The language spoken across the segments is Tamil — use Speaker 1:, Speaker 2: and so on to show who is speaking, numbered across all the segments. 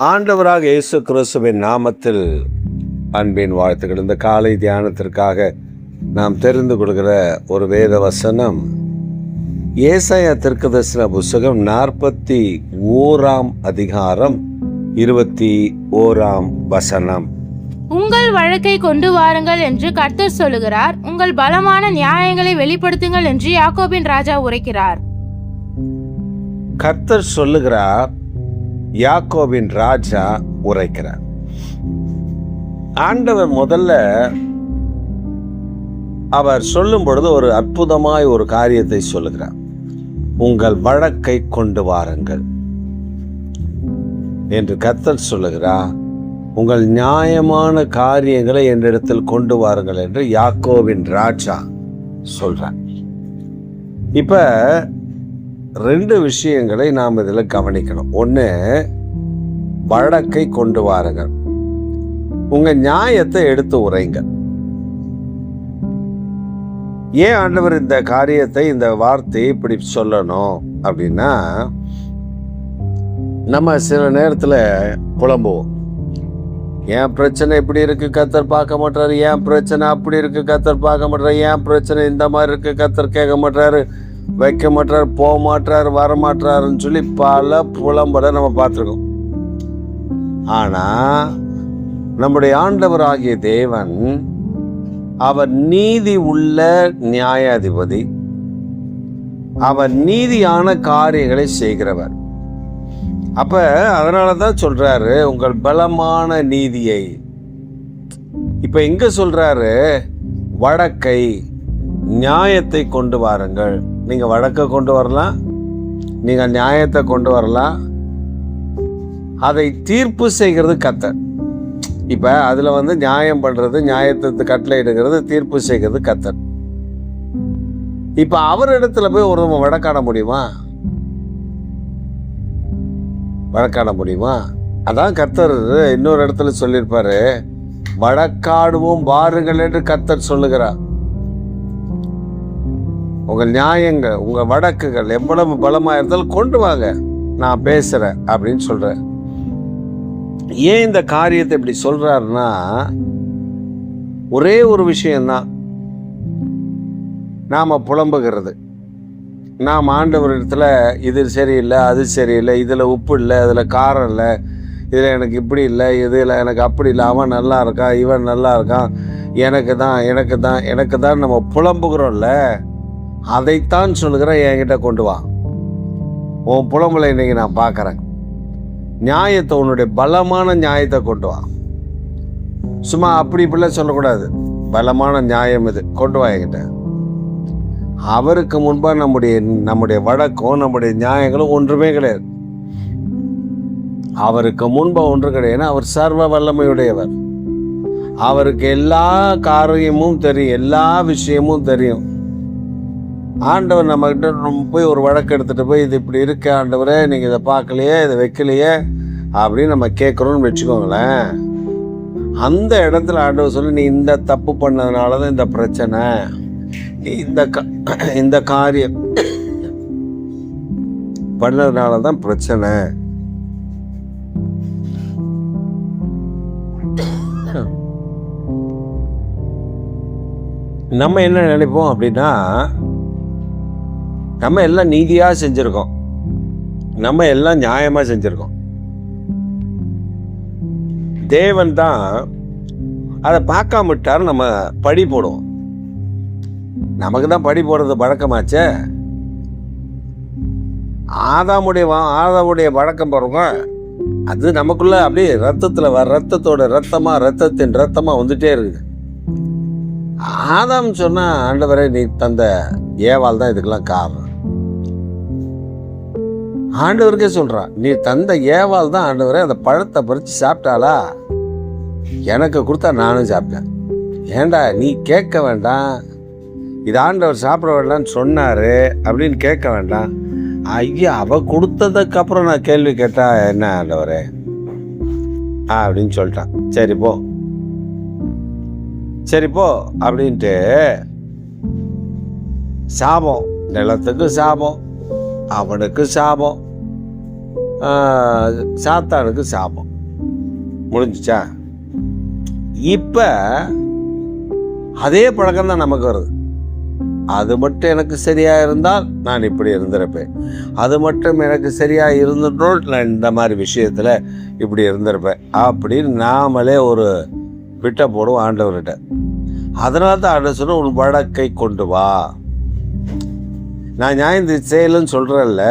Speaker 1: ஆண்டவராக இயேசு கிறிஸ்துவின் நாமத்தில் அன்பின் வாழ்த்துக்கள். இந்த காலை தியானத்திற்காக நாம் தெரிந்து கொள்கிற ஒரு வேத வசனம் ஏசாயா தீர்க்கதரிசன புஸ்தகம் 41 அதிகாரம் 21 வசனம்.
Speaker 2: உங்கள் வழக்கை கொண்டு வாருங்கள் என்று கர்த்தர் சொல்லுகிறார், உங்கள் பலமான நியாயங்களை வெளிப்படுத்துங்கள் என்று யாக்கோபின் ராஜா உரைக்கிறார்.
Speaker 1: கர்த்தர் சொல்லுகிறார், யாக்கோபின் ராஜா உரைக்கிறார். ஆண்டவர் முதல்ல அவர் சொல்லும் பொழுது ஒரு அற்புதமாய் ஒரு காரியத்தை சொல்லுகிறார். உங்கள் வழக்கை கொண்டு வாருங்கள் என்று கர்த்தர் சொல்லுகிறார். உங்கள் நியாயமான காரியங்களை என்னிடத்தில் கொண்டு வாருங்கள் என்று யாக்கோபின் ராஜா சொல்றார். இப்ப 2 விஷயங்களை நாம் இதில் கவனிக்கணும். ஒன்று, வழக்கை கொண்டு வாருங்கள், உங்க நியாயத்தை எடுத்து உரைங்க. ஏன் ஆண்டவர் இந்த காரியத்தை, இந்த வார்த்தையை இப்படி சொல்லணும் அப்படின்னா, நம்ம சில நேரத்தில் புலம்புவோம். ஏன் பிரச்சனை இப்படி இருக்கு, கர்த்தர் பார்க்க மாட்டாரு. ஏன் பிரச்சனை அப்படி இருக்கு, கர்த்தர் பார்க்க மாட்டாரு. ஏன் பிரச்சனை இந்த மாதிரி இருக்கு, கர்த்தர் கேட்க மாட்டாரு, வைக்க மாட்டார், போக மாட்டார், வர மாட்டாருன்னு சொல்லி பல புலம்பட நம்ம பார்த்துருக்கோம். ஆனா நம்முடைய ஆண்டவராகிய தேவன் அவர் நீதி உள்ள நியாயாதிபதி. அவர் நீதியான காரியங்களை செய்கிறவர். அப்ப அதனாலதான் சொல்றாரு, உங்கள் பலமான நீதியை. இப்ப எங்க சொல்றாரு? வழக்கை, நியாயத்தை கொண்டு வாருங்கள். நீங்கள் வழக்கை கொண்டு வரலாம், நீங்கள் நியாயத்தை கொண்டு வரலாம். அதை தீர்ப்பு செய்கிறது கர்த்தர். இப்போ அதில் நியாயம் பண்ணுறது, நியாயத்தை கட்டளை எடுக்கிறது, தீர்ப்பு செய்கிறது கர்த்தர். இப்போ அவரிடத்துல போய் ஒரு வழக்காட முடியுமா? வழக்காட முடியுமா? அதான் கர்த்தர் இன்னொரு இடத்துல சொல்லியிருப்பாரு, வழக்காடுவோம் வாருங்கள் என்று கர்த்தர் சொல்லுகிறார். உங்கள் நியாயங்கள், உங்கள் வழக்குகள் எவ்வளவு பலமாக இருந்தாலும் கொண்டு வாங்க, நான் பேசுகிறேன் அப்படின்னு சொல்கிறேன். ஏன் இந்த காரியத்தை இப்படி சொல்கிறாருன்னா, ஒரே ஒரு விஷயம்தான். நாம் புலம்புகிறது. நாம் ஆண்டவரிடத்தில் இது சரியில்லை, அது சரியில்லை, இதில் உப்பு இல்லை, அதில் காரம் இல்லை, இதில் எனக்கு இப்படி இல்லை, இதில் எனக்கு அப்படி இல்லை, அவன் நல்லா இருக்கான், இவன் நல்லா இருக்கான், எனக்கு தான் நம்ம புலம்புகிறோம்ல. அதைத்தான் சொல்லுகிறேன், என்கிட்ட கொண்டு வா. உன் புலம்பலை இன்னைக்கு நான் பார்க்குறேன். நியாயத்தை, உன்னுடைய பலமான நியாயத்தை கொண்டு வா. சும்மா அப்படி இப்படிலாம் சொல்லக்கூடாது. பலமான நியாயம் இது, கொண்டு வா என்கிட்ட. அவருக்கு முன்பாக நம்முடைய வழக்கம், நம்முடைய நியாயங்களும் ஒன்றுமே கிடையாது. அவருக்கு முன்பாக ஒன்று கிடையாது. அவர் சர்வ வல்லமையுடையவர். அவருக்கு எல்லா காரியமும் தெரியும், எல்லா விஷயமும் தெரியும். ஆண்டவர் நம்மகிட்ட போய் ஒரு வழக்கு எடுத்துகிட்டு போய், இது இப்படி இருக்கு ஆண்டவரே, நீங்கள் இதை பார்க்கலையே, இதை வைக்கலையே அப்படின்னு நம்ம கேட்குறோன்னு வச்சுக்கோங்களேன். அந்த இடத்துல ஆண்டவர் சொல்லி, நீ இந்த தப்பு பண்ணதுனால தான் இந்த பிரச்சனை, நீ இந்த காரியம் பண்ணதுனால தான் பிரச்சனை. நம்ம என்ன நினைப்போம் அப்படின்னா, நம்ம எல்லாம் நீதியாக செஞ்சுருக்கோம், நம்ம எல்லாம் நியாயமாக செஞ்சுருக்கோம். தேவன் தான் அதை பார்க்காம விட்டார். நம்ம பழி போடுவோம். நமக்கு தான் பழி போடுறது பழக்கமாச்சே. ஆதாமுடைய வழக்கம் பாருங்க, அது நமக்குள்ள அப்படியே ரத்தத்தோட ரத்தத்தின் ரத்தமாக வந்துட்டே இருக்குது. ஆதாம் சொன்னா, ஆண்டவரே நீ தந்த ஏவாள் தான் இதுக்கெல்லாம் காரணம். ஆண்டவருக்கே சொல்றான், நீ தந்த ஏவாள் தான் ஆண்டவரே அந்த பழத்தை பறித்து சாப்பிட்டாளா, எனக்கு கொடுத்தா நானும் சாப்பிட்டேன். ஏண்டா நீ கேட்க வேண்டாம், இது ஆண்டவர் சாப்பிட வேண்டாம்னு சொன்னாரு அப்படின்னு கேட்க வேண்டாம். ஐயா, அவ கொடுத்ததுக்கு அப்புறம் நான் கேள்வி கேட்டா என்ன ஆண்டவரே அப்படின்னு சொல்லிட்டான். சரி போ அப்படின்ட்டு சாபம், நிலத்துக்கு சாபம், அவனுக்கு சாபம். சாத்தானுக்கு சாபம். முடிஞ்சிச்சா? இப்போ அதே பழக்கம் தான் நமக்கு வருது. அது மட்டும் எனக்கு சரியாக இருந்தால் நான் இப்படி இருந்திருப்பேன், அது மட்டும் எனக்கு சரியாக இருந்துட்டோம் நான் இந்த மாதிரி விஷயத்தில் இப்படி இருந்திருப்பேன் அப்படின்னு நாமளே ஒரு விட்ட போடுவோம் ஆண்டவர்கிட்ட. அதனால தான் ஆண்டவர் சொன்ன, உன் வழக்கை கொண்டு வா. நான் நியாயம் செய்யலைன்னு சொல்கிறேன்ல,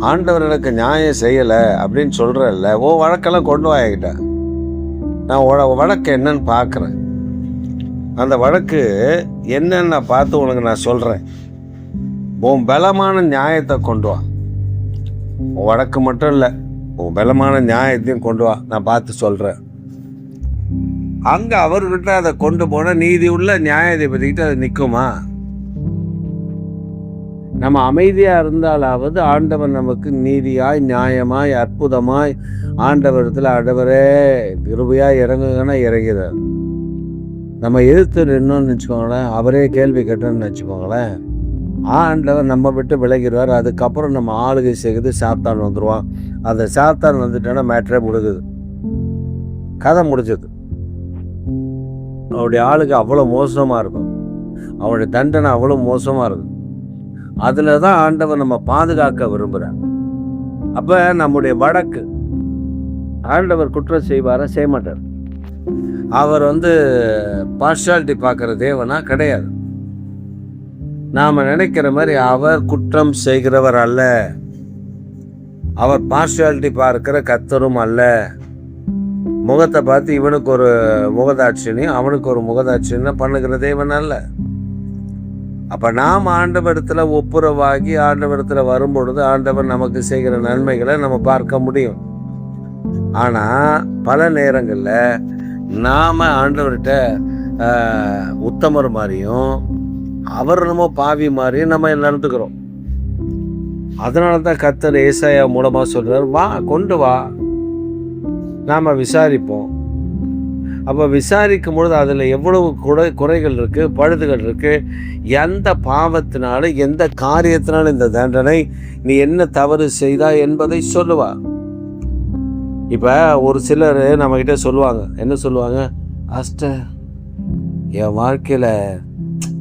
Speaker 1: ஆண்டவர் எனக்கு நியாயம் செய்யலை அப்படின்னு சொல்கிறேன்ல, வழக்கெல்லாம் கொண்டு வா என்கிட்ட. நான் வழக்கு என்னன்னு பார்க்குறேன். அந்த வழக்கு என்னன்னு நான் பார்த்து உனக்கு நான் சொல்கிறேன். உன் பலமான நியாயத்தை கொண்டு வா. உன் வழக்கு மட்டும் இல்லை, உன் பலமான நியாயத்தையும் கொண்டு வா, நான் பார்த்து சொல்கிறேன். அங்கே அவர்கிட்ட அதை கொண்டு போன நீதி உள்ள நியாயாதிபதிக்கிட்ட அது நிற்குமா? நம்ம அமைதியாக இருந்தாலாவது ஆண்டவர் நமக்கு நீதியாய் நியாயமாய் அற்புதமாய் ஆண்டவரத்தில் ஆண்டவரே கிருபையாக இறங்குங்கன்னா இறங்கிறார். நம்ம எதிர்த்து நின்னோன்னு வச்சுக்கோங்களேன், அவரே கேள்வி கேட்டோன்னு வச்சுக்கோங்களேன், ஆண்டவர் நம்ம விட்டு விலகிடுவார். அதுக்கப்புறம் நம்ம ஆளுகை செய்கிறது சாத்தான் வந்துடுவான். அந்த சாத்தான் வந்துட்டோன்னா மேட்ரே முடிஞ்சுது, கதை முடிஞ்சது. அவருடைய ஆளுகை அவ்வளோ மோசமாக இருக்கும், அவருடைய தண்டனை அவ்வளோ மோசமாக இருக்கும். அதில் தான் ஆண்டவர் நம்ம பாதுகாக்க விரும்புகிறார். அப்போ நம்முடைய வழக்கு ஆண்டவர் குற்றம் செய்வாரா? செய்ய மாட்டார். அவர் பார்ஷாலிட்டி பார்க்குற தேவனா கிடையாது. நாம் நினைக்கிற மாதிரி அவர் குற்றம் செய்கிறவர் அல்ல, அவர் பார்ஷாலிட்டி பார்க்கிற கர்த்தரும் அல்ல. முகத்தை பார்த்து இவனுக்கு ஒரு முகதாட்சியம் அவனுக்கு ஒரு முகதாட்சியம் பண்ணுகிற தேவன் அல்ல. அப்போ நாம் ஆண்டவரத்தில் ஒப்புரவாகி ஆண்டவரத்தில் வரும்பொழுது ஆண்டவர் நமக்கு செய்கிற நன்மைகளை நம்ம பார்க்க முடியும். ஆனால் பல நேரங்களில் நாம் ஆண்டவர்கிட்ட உத்தமர் மாதிரியும் அவர் நம்ம பாவி மாதிரியும் நம்ம நடந்துக்கிறோம். அதனால தான் கர்த்தர் ஏசாயா மூலமாக சொல்கிறார், வா கொண்டு வா, நாம் விசாரிப்போம். அப்போ விசாரிக்கும் பொழுது அதில் எவ்வளவு குறைகள் இருக்குது, பழுதுகள் இருக்குது, எந்த பாவத்தினாலும் எந்த காரியத்தினாலும் இந்த தண்டனை, நீ என்ன தவறு செய்தா என்பதை சொல்லுவா. இப்போ ஒரு சிலர் நம்மக்கிட்ட சொல்லுவாங்க, என்ன சொல்லுவாங்க, பாஸ்டர் என் வாழ்க்கையில்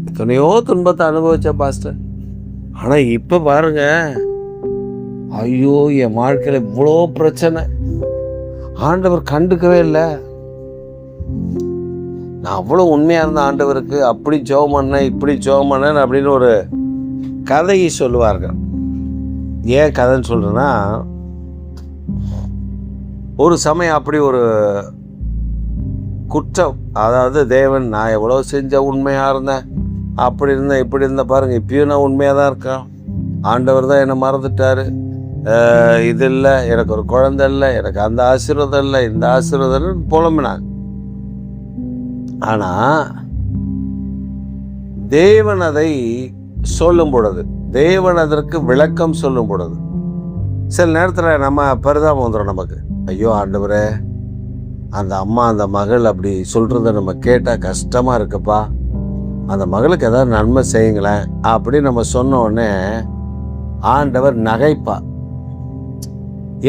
Speaker 1: எத்தனையோ துன்பத்தை அனுபவித்தேன் பாஸ்டர், ஆனால் இப்போ பாருங்க, ஐயோ என் வாழ்க்கையில் இவ்வளோ பிரச்சனை, ஆண்டவர் கண்டுக்கவே இல்லை, நான் அவ்வளோ உண்மையாக இருந்த ஆண்டவருக்கு அப்படி ஜெபம் பண்ணேன் இப்படி ஜெபம் பண்ணேன் அப்படின்னு ஒரு கதையை சொல்லுவார்கள். ஏன் கதைன்னு சொல்கிறேன்னா, ஒரு சமயம் அப்படி ஒரு குற்றம், அதாவது தேவன் நான் எவ்வளோ செஞ்ச உண்மையாக இருந்தேன், அப்படி இருந்தேன் இப்படி இருந்தேன், பாருங்கள் இப்பயும் நான் உண்மையாக தான் இருக்கேன், ஆண்டவர் தான் என்னை மறந்துட்டார், இது இல்லை, எனக்கு ஒரு குழந்தை இல்லை, எனக்கு அந்த ஆசீர்வாதம் இல்லை, இந்த ஆசீர்வாதம் புலம்பினாங்க. ஆனால் தேவன் அதை சொல்லும் பொழுது, தேவன் அதற்கு விளக்கம் சொல்லும் பொழுது சில நேரத்தில் நம்ம பரிதாபம் வந்துடும் நமக்கு. ஐயோ ஆண்டவரே, அந்த அம்மா அந்த மகள் அப்படி சொல்கிறத நம்ம கேட்டால் கஷ்டமாக இருக்குப்பா, அந்த மகளுக்கு ஏதாவது நன்மை செய்யுங்களேன் அப்படி நம்ம சொன்ன உடனே ஆண்டவர் நகைப்பா.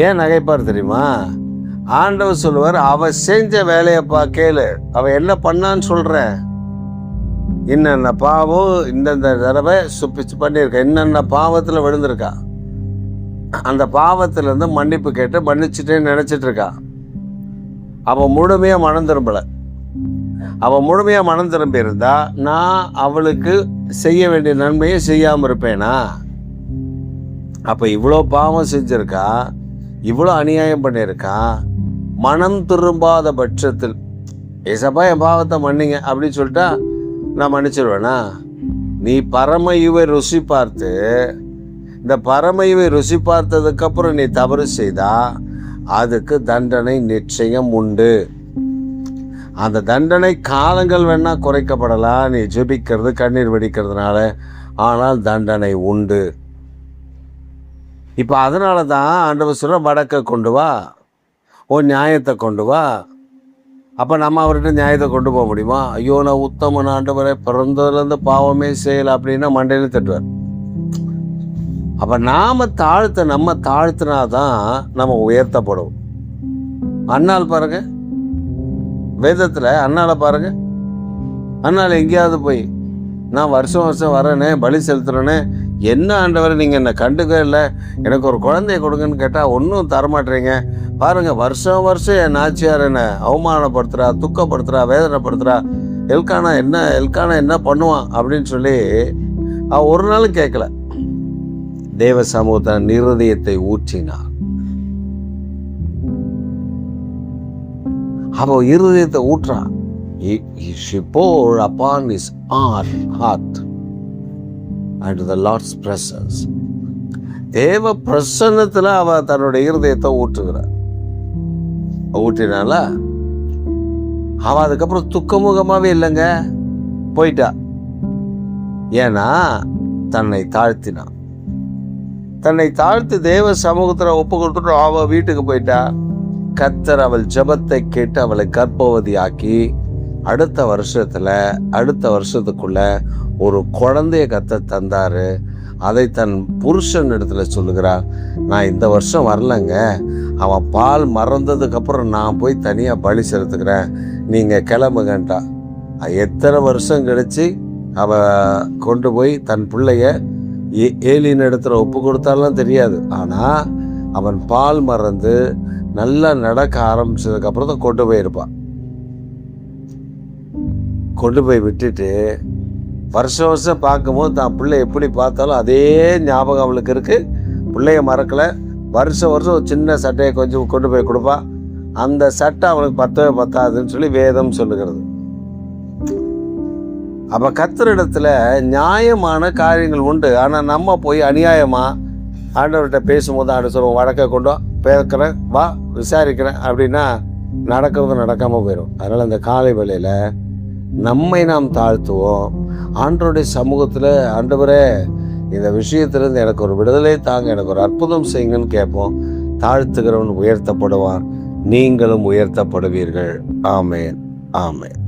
Speaker 1: ஏன் நகைப்பார் தெரியுமா? ஆண்டவர் சொல்லுவார், அவ செஞ்ச வேலையப்பா கேளு, அவ என்ன பண்ணான்னு சொல்கிறேன், என்னென்ன பாவம் இந்தந்த தடவை சுப்பிச்சு பண்ணியிருக்கா, என்னென்ன பாவத்தில் விழுந்திருக்கா, அந்த பாவத்திலேருந்து மன்னிப்பு கேட்டு மன்னிச்சுட்டேன்னு நினச்சிட்டு இருக்கா. அவள் முழுமையாக மனம் திரும்பலை. அவள் முழுமையாக மனம் திரும்பி இருந்தா நான் அவளுக்கு செய்ய வேண்டிய நன்மையை செய்யாமல் இருப்பேனா? அப்போ இவ்வளோ பாவம் செஞ்சுருக்கா, இவ்வளோ அநியாயம் பண்ணியிருக்கா, மனம் திரும்பாத பட்சத்தில் ஏசப்பா என் பாவத்தை மன்னிங்க அப்படின்னு சொல்லிட்டா நான் மன்னிச்சிடுவேனா? நீ பரமையுவை ருசி பார்த்து, இந்த பரமையுவை ருசி பார்த்ததுக்கப்புறம் நீ தவறு செய்தா அதுக்கு தண்டனை நிச்சயம் உண்டு. அந்த தண்டனை காலங்கள் வேணா குறைக்கப்படலாம், நீ ஜெபிக்கிறது கண்ணீர் வெடிக்கிறதுனால, ஆனால் தண்டனை உண்டு. இப்போ அதனால தான் ஆண்டவர் சொல்ற, வடக்கை கொண்டு வா, நியாயத்தை கொண்டு வா. அப்போ நம்ம அவர்கிட்ட நியாயத்தை கொண்டு போக முடியுமா? ஐயோ நான் உத்தமன் ஆண்டவரை, பிறந்ததுலேருந்து பாவமே செய்யலை அப்படின்னா மண்டையில தட்டுவார். அப்ப நம்ம தாழ்த்தினாதான் நம்ம உயர்த்தப்படுவோம். அண்ணாள் பாருங்க, வேதத்துல அண்ணாளை பாருங்க. அண்ணாள் எங்கேயாவது போய் நான் வருஷம் வருஷம் வரேனே, பலி செலுத்துறேனே, என்ன ஆண்டவரை நீங்கள் என்னை கண்டுக்கவே இல்லை, எனக்கு ஒரு குழந்தைய கொடுங்கன்னு கேட்டால் ஒன்றும் தரமாட்டேறீங்க, பாருங்கள் வருஷம் வருஷம் என் நாச்சியார் என்னை அவமானப்படுத்துகிறா, துக்கப்படுத்துகிறா, வேதனைப்படுத்துகிறா, எல்கானா என்ன பண்ணுவான் அப்படின்னு சொல்லி ஒரு நாளும் கேட்கல. தேவ சமூகத்தின் இருதயத்தை ஊற்றினார். அவ இருதயத்தை ஊற்றான். She poured upon his heart and the Lord's presence. தேவ பிரசன்னத்தில் அவ தன்னுடைய இருதயத்தை ஊற்றினால அவ அதுக்கப்புறம் துக்கமுகமாவே இல்லைங்க, போயிட்டா. ஏன்னா தன்னை தாழ்த்தி தேவ சமூகத்தில் ஒப்பு கொடுத்துட்டு அவ வீட்டுக்கு போயிட்டா. கர்த்தர் அவள் ஜெபத்தை கேட்டு அவளை கர்ப்பவதி ஆக்கி அடுத்த வருஷத்துக்குள்ள ஒரு குழந்தைய கர்த்தர் தந்தாரு. அதை தன் புருஷன் இடத்துல சொல்லுகிறார், நான் இந்த வருஷம் வரலங்க, அவன் பால் மறந்ததுக்கு அப்புறம் நான் போய் தனியா பலி செலுத்துக்கிறேன், நீங்க கிளம்புங்கன்ட்டா. எத்தனை வருஷம் கழிச்சு அவ கொண்டு போய் தன் பிள்ளைய ஏலியின் இடத்துல ஒப்பு கொடுத்தாலும் தெரியாது. ஆனா அவன் பால் மறந்து நல்லா நடக்க ஆரம்பிச்சதுக்கு அப்புறம் தான் கொண்டு போயிருப்பான். கொண்டு போய் விட்டுட்டு வருஷம் பார்க்கும்போது தான் பிள்ளை எப்படி பார்த்தாலும் அதே ஞாபகம் அவளுக்கு இருக்கு. பிள்ளைய மறக்கல. வருஷம் ஒரு சின்ன சட்டையை கொஞ்சம் கொண்டு போய் கொடுப்பா. அந்த சட்டை அவளுக்கு பத்தாதுன்னு சொல்லி வேதம் சொல்லுகிறது. அப்ப கர்த்தரிடத்துல நியாயமான காரியங்கள் உண்டு. ஆனா நம்ம போய் அநியாயமா ஆண்டவர்கிட்ட பேசும்போது ஆண்டு சொல்லுவோம், வழக்கை கொண்டோ பேக்கிறேன், வா விசாரிக்கிறேன் அப்படின்னா நடக்காம போயிடும். அதனால இந்த காலை வேளையில நம்மை நாம் தாழ்த்துவோம். ஆண்டவருடைய சமூகத்துல, ஆண்டவரே இந்த விஷயத்திலிருந்து எனக்கு ஒரு விடுதலை தாங்க, எனக்கு ஒரு அற்புதம் செய்யுங்கன்னு கேட்போம். தாழ்த்துகிறவன் உயர்த்தப்படுவான், நீங்களும் உயர்த்தப்படுவீர்கள். ஆமேன், ஆமேன்.